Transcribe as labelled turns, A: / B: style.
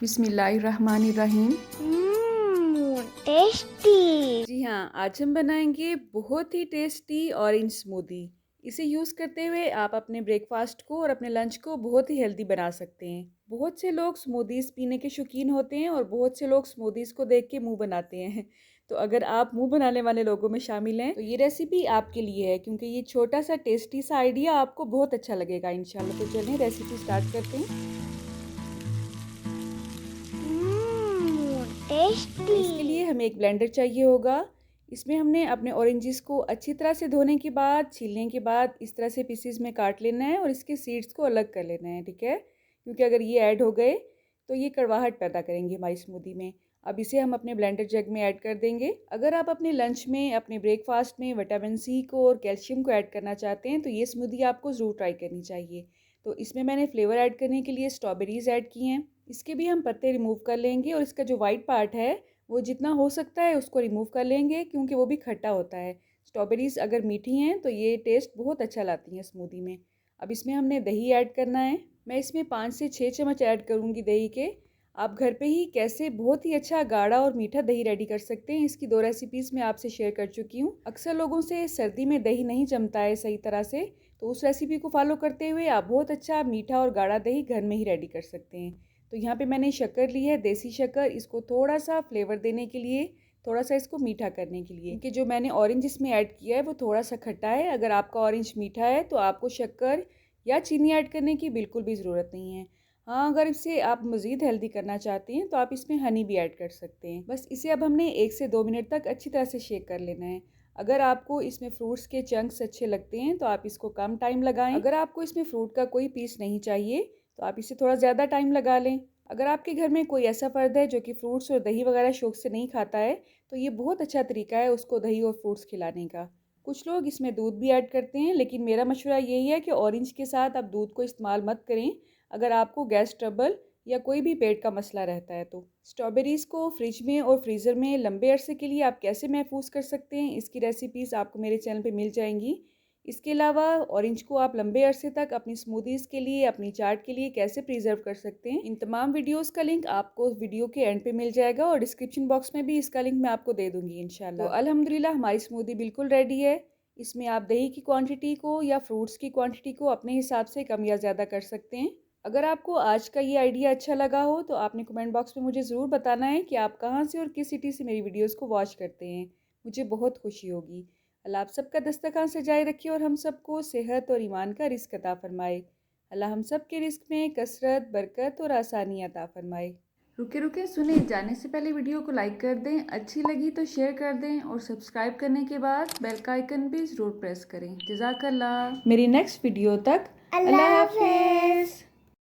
A: बिस्मिल्लाहिर्रहमानिर्रहीम।
B: टेस्टी।
A: जी हाँ, आज हम बनाएंगे बहुत ही टेस्टी ऑरेंज स्मूदी। इसे यूज़ करते हुए आप अपने ब्रेकफास्ट को और अपने लंच को बहुत ही हेल्दी बना सकते हैं। बहुत से लोग स्मूदीज़ पीने के शौकीन होते हैं और बहुत से लोग स्मूदीज़ को देख के मुंह बनाते हैं। तो अगर आप मुंह बनाने वाले लोगों में शामिल हैं तो ये रेसिपी आपके लिए है, क्योंकि ये छोटा सा टेस्टी सा आइडिया आपको बहुत अच्छा लगेगा इंशाल्लाह। तो चलें रेसिपी स्टार्ट करते हैं। तो इसके लिए
B: टेस्टी।
A: हमें एक ब्लेंडर चाहिए होगा। इसमें हमने अपने ऑरेंजेस को अच्छी तरह से धोने के बाद, छीलने के बाद इस तरह से पीसेस में काट लेना है और इसके सीड्स को अलग कर लेना है, ठीक है। क्योंकि अगर ये ऐड हो गए तो ये कड़वाहट पैदा करेंगे हमारी स्मूदी में। अब इसे हम अपने ब्लेंडर जग में ऐड कर देंगे। अगर आप अपने लंच में, अपने ब्रेकफास्ट में विटामिन सी को और कैल्शियम को ऐड करना चाहते हैं तो ये स्मूदी आपको ज़रूर ट्राई करनी चाहिए। तो इसमें मैंने फ्लेवर ऐड करने के लिए स्ट्रॉबेरीज़ ऐड किए हैं। इसके भी हम पत्ते रिमूव कर लेंगे और इसका जो वाइट पार्ट है वो जितना हो सकता है उसको रिमूव कर लेंगे, क्योंकि वो भी खट्टा होता है। स्ट्रॉबेरीज़ अगर मीठी हैं तो ये टेस्ट बहुत अच्छा लाती हैं स्मूदी में। अब इसमें हमने दही ऐड करना है। मैं इसमें 5 से 6 चम्मच ऐड करूँगी दही के। आप घर पे ही कैसे बहुत ही अच्छा गाढ़ा और मीठा दही रेडी कर सकते हैं, इसकी 2 रेसिपीज़ मैं आपसे शेयर कर चुकी हूँ। अक्सर लोगों से सर्दी में दही नहीं जमता है सही तरह से, तो उस रेसिपी को फॉलो करते हुए आप बहुत अच्छा मीठा और गाढ़ा दही घर में ही रेडी कर सकते हैं। तो यहाँ पे मैंने शक्कर ली है, देसी शक्कर। इसको थोड़ा सा फ्लेवर देने के लिए, थोड़ा सा इसको मीठा करने के लिए, क्योंकि जो मैंने ऑरेंज इसमें ऐड किया है वो थोड़ा सा खट्टा है। अगर आपका ऑरेंज मीठा है तो आपको शक्कर या चीनी ऐड करने की बिल्कुल भी ज़रूरत नहीं है। हाँ, अगर इसे आप मज़ीद हेल्दी करना चाहते हैं तो आप इसमें हनी भी ऐड कर सकते हैं। बस इसे अब हमने 1 से 2 मिनट तक अच्छी तरह से शेक कर लेना है। अगर आपको इसमें फ्रूट्स के चंक्स अच्छे लगते हैं तो आप इसको कम टाइम लगाएं। अगर आपको इसमें फ्रूट का कोई पीस नहीं चाहिए तो आप इसे थोड़ा ज़्यादा टाइम लगा लें। अगर आपके घर में कोई ऐसा फ़र्द है जो कि फ्रूट्स और दही वगैरह शौक से नहीं खाता है तो ये बहुत अच्छा तरीका है उसको दही और फ्रूट्स खिलाने का। कुछ लोग इसमें दूध भी ऐड करते हैं, लेकिन मेरा मशवरा यही है कि ऑरेंज के साथ आप दूध को इस्तेमाल मत करें अगर आपको गैस ट्रबल या कोई भी पेट का मसला रहता है तो। स्ट्रॉबेरीज़ को फ्रिज में और फ्रीज़र में लंबे अरसे के लिए आप कैसे महफूज कर सकते हैं, इसकी रेसिपीज़ आपको मेरे चैनल पे मिल जाएंगी। इसके अलावा ऑरेंज को आप लंबे अरसे तक अपनी स्मूदीज़ के लिए, अपनी चाट के लिए कैसे प्रिजर्व कर सकते हैं, इन तमाम वीडियोस का लिंक आपको वीडियो के एंड पे मिल जाएगा और डिस्क्रिप्शन बॉक्स में भी इसका लिंक मैं आपको दे दूंगी इंशाल्लाह। तो अल्हम्दुलिल्लाह हमारी स्मूदी बिल्कुल रेडी है। इसमें आप दही की क्वांटिटी को या फ्रूट्स की क्वांटिटी को अपने हिसाब से कम या ज़्यादा कर सकते हैं। अगर आपको आज का ये आइडिया अच्छा लगा हो तो आपने कमेंट बॉक्स में मुझे ज़रूर बताना है कि आप कहाँ से और किस सिटी से मेरी वीडियोज़ को वॉच करते हैं। मुझे बहुत खुशी होगी। अल्लाह आप सबका दस्तरखान सजाए रखे और हम सबको सेहत और ईमान का रिस्क अता फरमाए। अल्लाह हम सब के रिस्क में कसरत, बरकत और आसानी अता फरमाए। रुके रुके सुने, जाने से पहले वीडियो को लाइक कर दें, अच्छी लगी तो शेयर कर दें और सब्सक्राइब करने के बाद बेल का आइकन भी ज़रूर प्रेस करें। जज़ाकल्लाह। मेरी नेक्स्ट वीडियो तक अल्लाह हाफिज़।